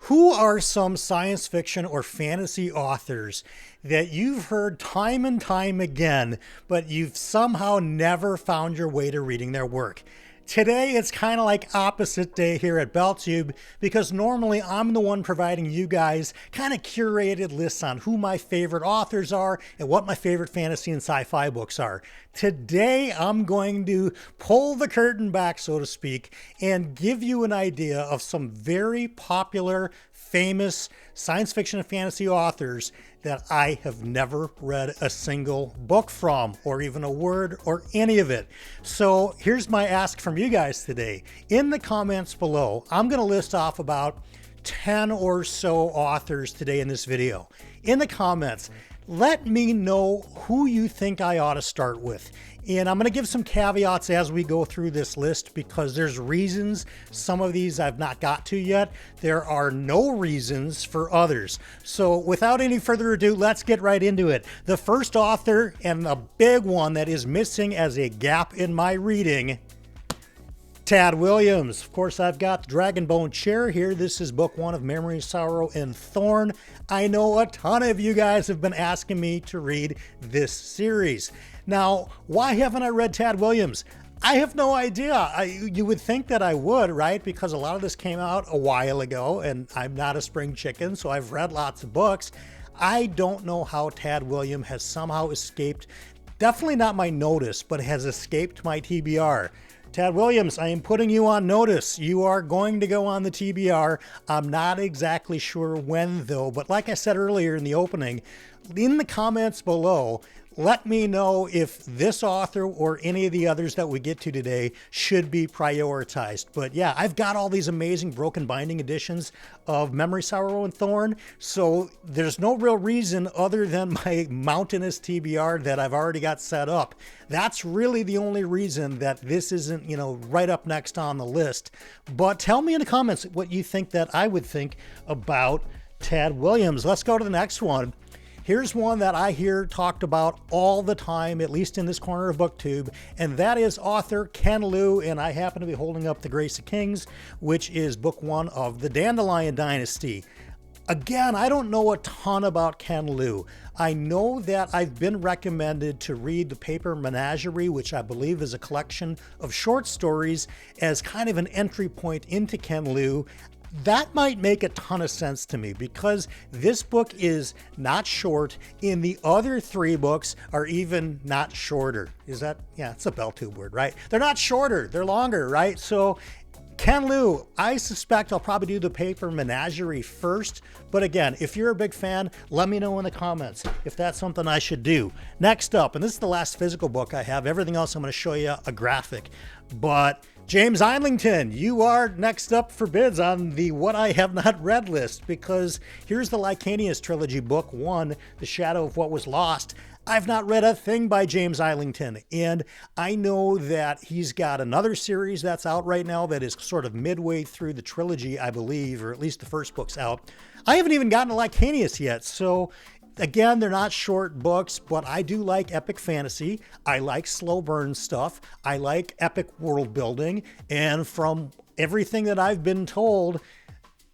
Who are some science fiction or fantasy authors that you've heard time and time again, but you've somehow never found your way to reading their work? Today, it's kind of like opposite day here at BellTube because normally I'm the one providing you guys kind of curated lists on who my favorite authors are and what my favorite fantasy and sci-fi books are. Today, I'm going to pull the curtain back, so to speak, and give you an idea of some very popular, famous science fiction and fantasy authors that I have never read a single book from, or even a word or any of it. So here's my ask from you guys today. In the comments below, I'm going to list off about 10 or so authors today in this video. In the comments, let me know who you think I ought to start with. And I'm going to give some caveats as we go through this list because there's reasons some of these I've not got to yet. There are no reasons for others. So without any further ado, let's get right into it. The first author, and a big one that is missing as a gap in my reading, Tad Williams. Of course, I've got the Dragonbone chair here. This is book one of Memory, Sorrow, and Thorn. I know a ton of you guys have been asking me to read this series. Now, why haven't I read Tad Williams? I have no idea. You would think that I would, right? Because a lot of this came out a while ago, and I'm not a spring chicken, so I've read lots of books. I don't know how Tad Williams has somehow escaped, definitely not my notice, but has escaped my TBR. Tad Williams, I am putting you on notice. You are going to go on the TBR. I'm not exactly sure when though, but like I said earlier in the opening, in the comments below, let me know if this author or any of the others that we get to today should be prioritized. But yeah, I've got all these amazing broken binding editions of Memory, Sorrow, and Thorn. So there's no real reason other than my mountainous TBR that I've already got set up. That's really the only reason that this isn't, right up next on the list. But tell me in the comments what you think that I would think about Tad Williams. Let's go to the next one. Here's one that I hear talked about all the time, at least in this corner of BookTube, and that is author Ken Liu, and I happen to be holding up The Grace of Kings, which is book one of the Dandelion Dynasty. Again, I don't know a ton about Ken Liu. I know that I've been recommended to read The Paper Menagerie, which I believe is a collection of short stories, as kind of an entry point into Ken Liu. That might make a ton of sense to me because this book is not short and the other three books are even not shorter. Is that, yeah, it's a BellTube word, right? They're not shorter, they're longer, right? So Ken Liu, I suspect I'll probably do The Paper Menagerie first. But again, if you're a big fan, let me know in the comments if that's something I should do. Next up, and this is the last physical book I have. Everything else I'm going to show you a graphic. But James Islington, you are next up for bids on the What I Have Not Read list because here's the Lycanius trilogy, book one, The Shadow of What Was Lost. I've not read a thing by James Islington, and I know that he's got another series that's out right now that is sort of midway through the trilogy, I believe, or at least the first book's out. I haven't even gotten to Lycanius yet, so again, they're not short books, but I do like epic fantasy. I like slow burn stuff. I like epic world building, and from everything that I've been told,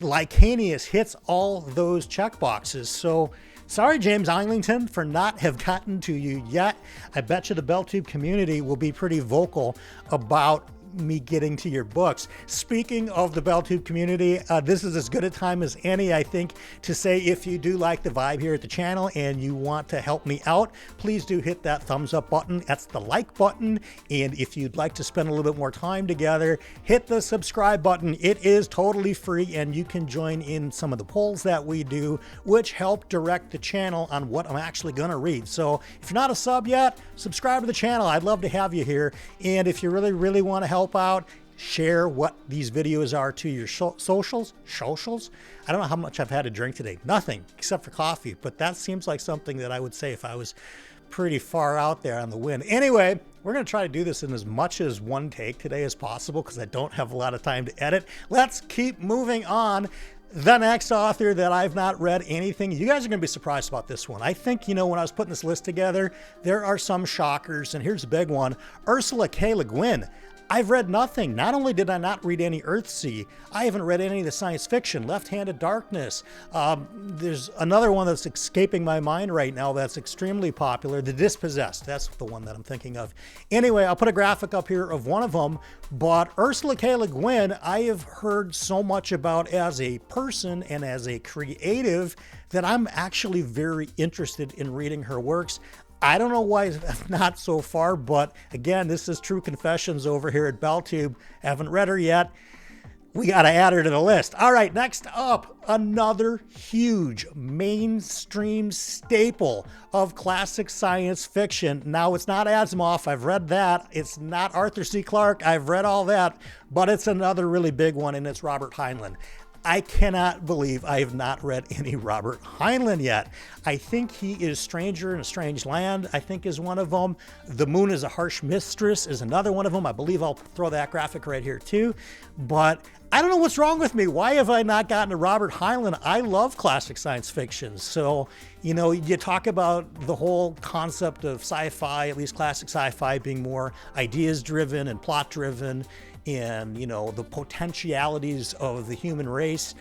Lycanius hits all those checkboxes. So sorry, James Islington, for not have gotten to you yet. I bet you the BellTube community will be pretty vocal about me getting to your books. Speaking of the BellTube community, this is as good a time as any, I think, to say if you do like the vibe here at the channel and you want to help me out, please do hit that thumbs up button. That's the like button. And if you'd like to spend a little bit more time together, hit the subscribe button. It is totally free and you can join in some of the polls that we do, which help direct the channel on what I'm actually going to read. So if you're not a sub yet, subscribe to the channel. I'd love to have you here. And if you really want to help out, share what these videos are to your socials. I don't know how much I've had to drink today. Nothing except for coffee, but that seems like something that I would say if I was pretty far out there on the wind. Anyway, we're going to try to do this in as much as one take today as possible because I don't have a lot of time to edit. Let's keep moving on. The next author that I've not read anything, you guys are going to be surprised about this one. I think, when I was putting this list together, there are some shockers, and here's a big one. Ursula K. Le Guin. I've read nothing. Not only did I not read any Earthsea, I haven't read any of the science fiction. Left-Handed Darkness. There's another one that's escaping my mind right now that's extremely popular, The Dispossessed. That's the one that I'm thinking of. Anyway, I'll put a graphic up here of one of them, but Ursula K. Le Guin, I have heard so much about as a person and as a creative that I'm actually very interested in reading her works. I don't know why it's not so far, but again, this is True Confessions over here at BellTube. Haven't read her yet. We got to add her to the list. All right, next up, another huge mainstream staple of classic science fiction. Now, it's not Asimov. I've read that. It's not Arthur C. Clarke. I've read all that, but it's another really big one, and it's Robert Heinlein. I cannot believe I have not read any Robert Heinlein yet. I think he is Stranger in a Strange Land, I think is one of them. The Moon is a Harsh Mistress is another one of them. I believe I'll throw that graphic right here too. But I don't know what's wrong with me. Why have I not gotten to Robert Heinlein? I love classic science fiction. So, you know, you talk about the whole concept of sci-fi, at least classic sci-fi, being more ideas driven and plot driven, and, you know, the potentialities of the human race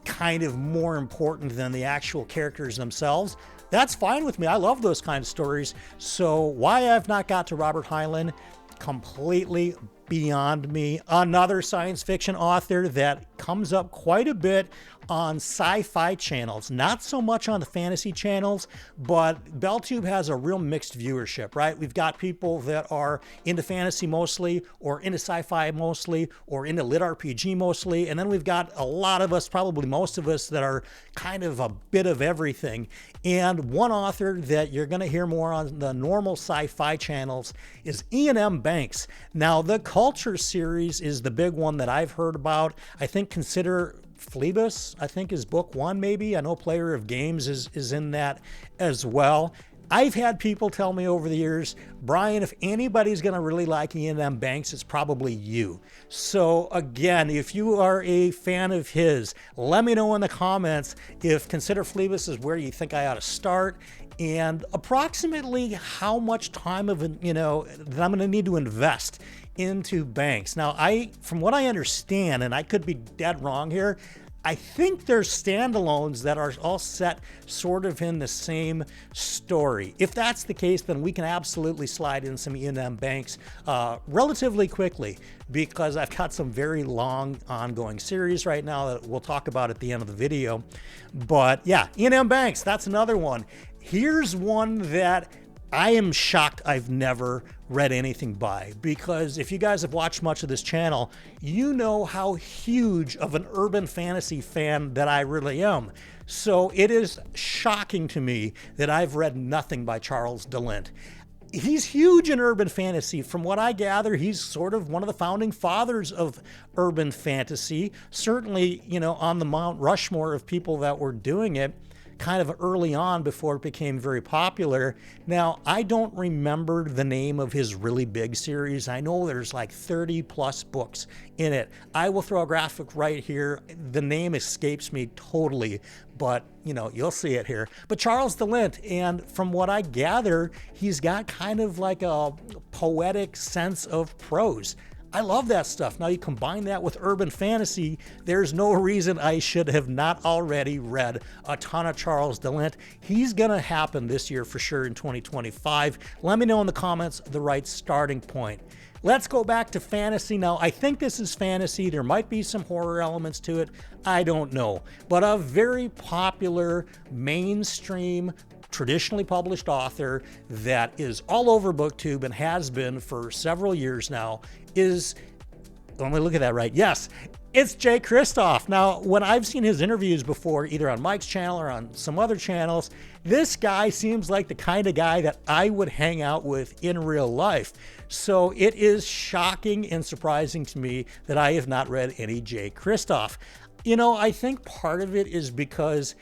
kind of more important than the actual characters themselves. That's fine with me. I love those kind of stories. So why I've not got to Robert Heinlein, completely beyond me. Another science fiction author that comes up quite a bit on sci-fi channels, not so much on the fantasy channels, but BellTube has a real mixed viewership, right? We've got people that are into fantasy mostly, or into sci-fi mostly, or into lit RPG mostly, and then we've got a lot of us, probably most of us, that are kind of a bit of everything. And one author that you're going to hear more on the normal sci-fi channels is Iain M. Banks. Now, the Culture series is the big one that I've heard about. I think consider Phlebas, I think, is book one, maybe. I know Player of Games is in that as well. I've had people tell me over the years, Brian, if anybody's going to really like Iain M. Banks, it's probably you. So again, if you are a fan of his, let me know in the comments if Consider Phlebas is where you think I ought to start, and approximately how much time that I'm going to need to invest into Banks. Now, from what I understand, and I could be dead wrong here, I think there's standalones that are all set sort of in the same story. If that's the case, then we can absolutely slide in some Iain M. Banks relatively quickly, because I've got some very long ongoing series right now that we'll talk about at the end of the video. But yeah, Iain M. Banks, that's another one. Here's one that I am shocked I've never read anything by, because if you guys have watched much of this channel, you know how huge of an urban fantasy fan that I really am. So it is shocking to me that I've read nothing by Charles DeLint. He's huge in urban fantasy. From what I gather, he's sort of one of the founding fathers of urban fantasy. Certainly, you know, on the Mount Rushmore of people that were doing it kind of early on before it became very popular. Now, I don't remember the name of his really big series. I know there's like 30 plus books in it. I will throw a graphic right here. The name escapes me totally, but you know, you'll see it here. But Charles DeLint, and from what I gather, he's got kind of like a poetic sense of prose. I love that stuff. Now you combine that with urban fantasy, there's no reason I should have not already read a ton of Charles DeLint. He's gonna happen this year for sure in 2025. Let me know in the comments the right starting point. Let's go back to fantasy now. I think this is fantasy. There might be some horror elements to it. I don't know. But a very popular mainstream traditionally published author that is all over BookTube and has been for several years now is, let me look at that right. Yes, it's Jay Kristoff. Now, when I've seen his interviews before, either on Mike's channel or on some other channels, this guy seems like the kind of guy that I would hang out with in real life. So it is shocking and surprising to me that I have not read any Jay Kristoff. You know, I think part of it is because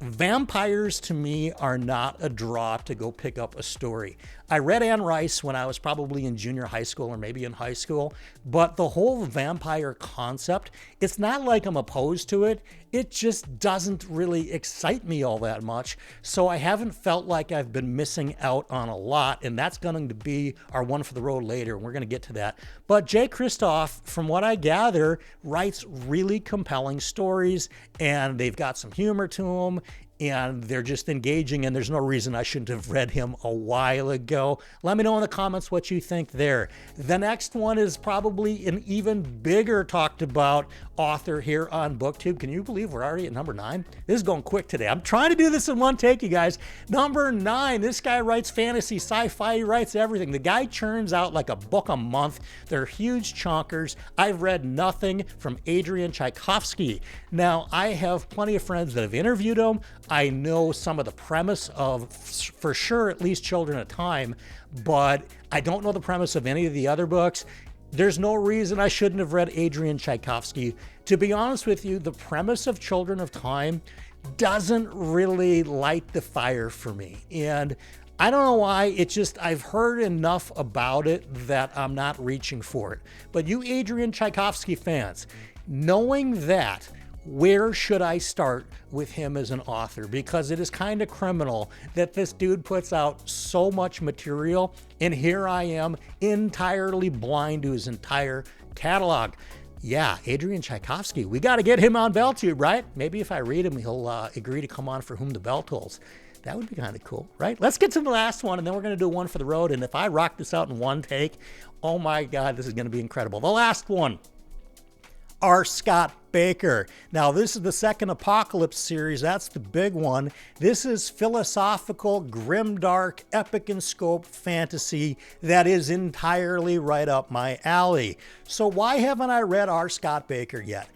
vampires to me are not a draw to go pick up a story. I read Anne Rice when I was probably in junior high school or maybe in high school, but the whole vampire concept, it's not like I'm opposed to it. It just doesn't really excite me all that much. So I haven't felt like I've been missing out on a lot, and that's going to be our one for the road later. We're going to get to that. But Jay Kristoff, from what I gather, writes really compelling stories, and they've got some humor to them, and they're just engaging, and there's no reason I shouldn't have read him a while ago. Let me know in the comments what you think there. The next one is probably an even bigger talked about author here on BookTube. Can you believe we're already at number 9? This is going quick today. I'm trying to do this in one take, you guys. Number 9, this guy writes fantasy, sci-fi, he writes everything. The guy churns out like a book a month. They're huge chonkers. I've read nothing from Adrian Tchaikovsky. Now, I have plenty of friends that have interviewed him. I know some of the premise of, for sure, at least Children of Time, but I don't know the premise of any of the other books. There's no reason I shouldn't have read Adrian Tchaikovsky. To be honest with you, the premise of Children of Time doesn't really light the fire for me. And I don't know why, it's just I've heard enough about it that I'm not reaching for it. But you Adrian Tchaikovsky fans, knowing that, where should I start with him as an author? Because it is kind of criminal that this dude puts out so much material, and here I am entirely blind to his entire catalog. Yeah, Adrian Tchaikovsky, we got to get him on BellTube, right? Maybe if I read him, he'll agree to come on For Whom the Bell Tolls. That would be kind of cool, right? Let's get to the last one, and then we're going to do one for the road. And if I rock this out in one take, oh my God, this is going to be incredible. The last one. R. Scott Baker. Now, this is the second Apocalypse series. That's the big one. This is philosophical, grimdark, epic in scope fantasy that is entirely right up my alley. So why haven't I read R. Scott Baker yet?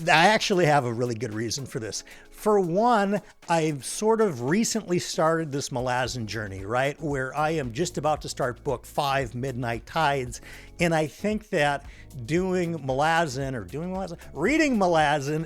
I actually have a really good reason for this. For one, I've sort of recently started this Malazan journey, right? Where I am just about to start book 5, Midnight Tides. And I think that reading Malazan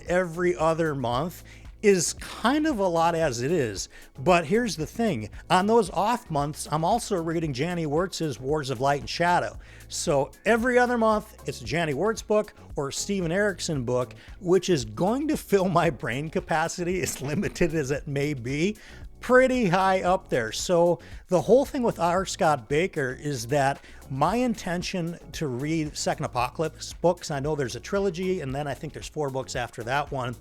every other month is kind of a lot as it is. But here's the thing. On those off months, I'm also reading Janny Wurtz's Wars of Light and Shadow. So every other month, it's a Janny Wurtz book or a Steven Erikson book, which is going to fill my brain capacity, as limited as it may be, pretty high up there. So the whole thing with R. Scott Baker is that my intention to read Second Apocalypse books, I know there's a trilogy, and then I think there's 4 books after that one.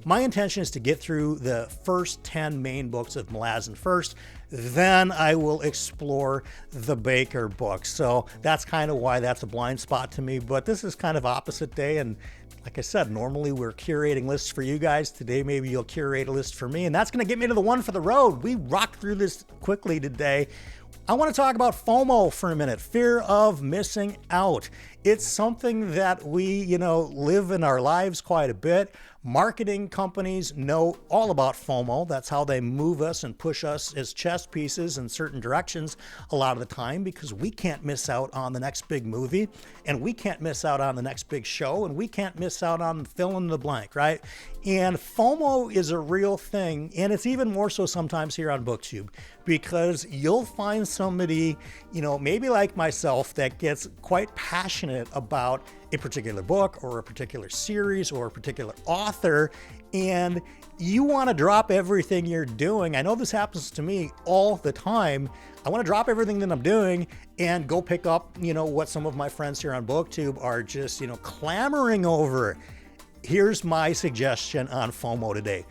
My intention is to get through the first 10 main books of Malazan first, then I will explore the Baker books. So that's kind of why that's a blind spot to me, but this is kind of opposite day. And like I said, normally we're curating lists for you guys. Today, maybe you'll curate a list for me, and that's going to get me to the one for the road. We rocked through this quickly today. I want to talk about FOMO for a minute, fear of missing out. It's something that we, live in our lives quite a bit. Marketing companies know all about FOMO. That's how they move us and push us as chess pieces in certain directions a lot of the time, because we can't miss out on the next big movie, and we can't miss out on the next big show, and we can't miss out on fill in the blank, right? And FOMO is a real thing, and it's even more so sometimes here on BookTube, because you'll find somebody, maybe like myself, that gets quite passionate about a particular book or a particular series or a particular author, and you want to drop everything you're doing. I know this happens to me all the time. I want to drop everything that I'm doing and go pick up, what some of my friends here on BookTube are just, clamoring over. Here's my suggestion on FOMO today.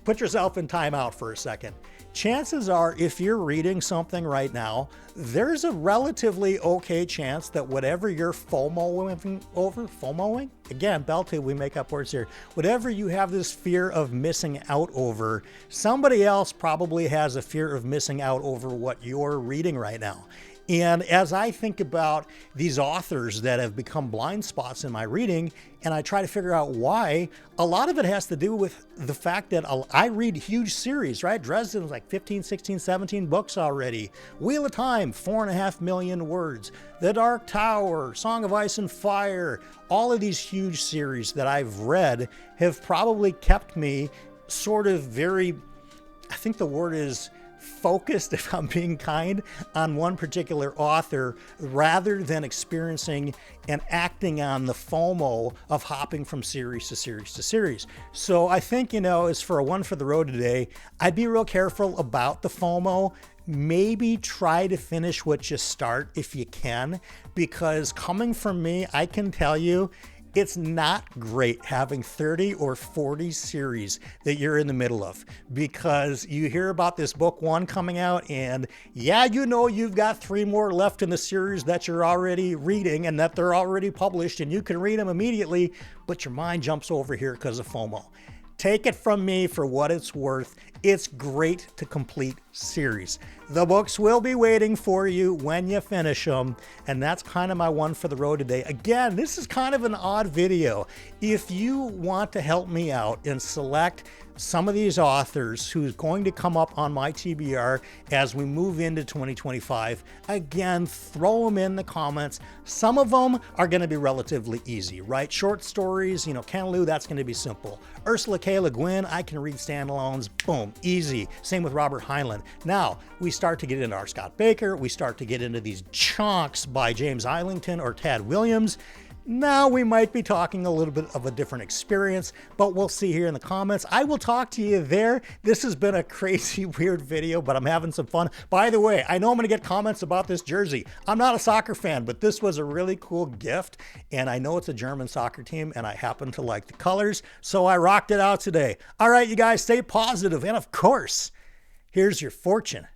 Put yourself in timeout for a second. Chances are, if you're reading something right now, there's a relatively okay chance that whatever you're FOMOing, again, BellTube, we make up words here. Whatever you have this fear of missing out over, somebody else probably has a fear of missing out over what you're reading right now. And as I think about these authors that have become blind spots in my reading, and I try to figure out why, a lot of it has to do with the fact that I read huge series, right? Dresden's like 15, 16, 17 books already. Wheel of Time, 4.5 million words. The Dark Tower, Song of Ice and Fire, all of these huge series that I've read have probably kept me sort of very, I think the word is focused, if I'm being kind, on one particular author rather than experiencing and acting on the FOMO of hopping from series to series to series. So I think, as for a one for the road today, I'd be real careful about the FOMO. Maybe try to finish what you start if you can, because coming from me, I can tell you, it's not great having 30 or 40 series that you're in the middle of, because you hear about this book one coming out and you've got 3 more left in the series that you're already reading and that they're already published and you can read them immediately, but your mind jumps over here because of FOMO. Take it from me for what it's worth. It's great to complete series. The books will be waiting for you when you finish them, and that's kind of my one for the road today. Again, this is kind of an odd video. If you want to help me out and select some of these authors who's going to come up on my TBR as we move into 2025, again, throw them in the comments. Some of them are going to be relatively easy, right? Short stories, Ken Liu, that's going to be simple. Ursula K. Le Guin, I can read standalones, boom, easy. Same with Robert Heinlein. Now, we start to get into R. Scott Baker, we start to get into these chunks by James Islington or Tad Williams. Now we might be talking a little bit of a different experience, but we'll see here in the comments. I will talk to you there. This has been a crazy, weird video, but I'm having some fun. By the way, I know I'm going to get comments about this jersey. I'm not a soccer fan, but this was a really cool gift, and I know it's a German soccer team, and I happen to like the colors, so I rocked it out today. All right, you guys, stay positive, and of course, here's your fortune.